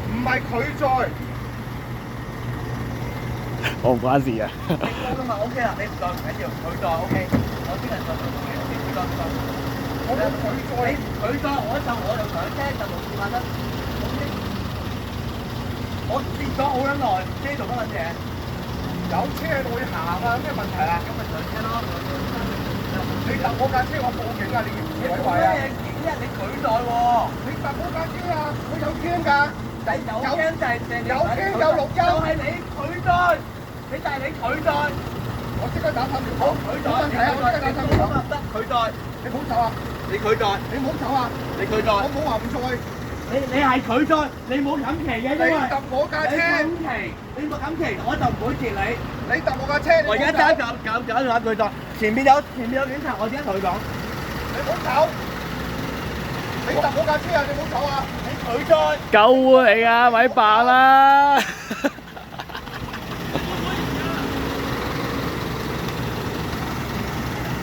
唔係佢載。我唔關事啊。你過㗎嘛 ，OK 啦，你唔載唔緊要，佢載 OK，我先人載佢同你 OK，唔該唔該。我冇佢載。你佢載我就上車就冇事發生。OK，我跌咗好撚耐，車做乜撚嘢？有車喺度會行啊，咩問題啊？咁咪上車咯。你揼我架車，我報警啊！你要毀壞啊！警啫，你佢載喎。你揼我架車啊！我有聽㗎。有聽就係有聽有錄音。就係你佢載，你就係你佢載。我即刻打探條好，佢載，冇問題啊！我即刻打探條好。得佢載，你唔好走啊！你佢載，你唔好走啊！你佢載。我冇話唔載。你係佢載，你冇冚旗嘅，因為你揼我架車。你冇冚旗，我就唔會截你。你揼我架車，你我而家揸緊佢載，前面有警察，我而家同佢講，你唔好走。你揼我架車啊！你唔好走啊！你佢載。救護嚟㗎，咪扮啦！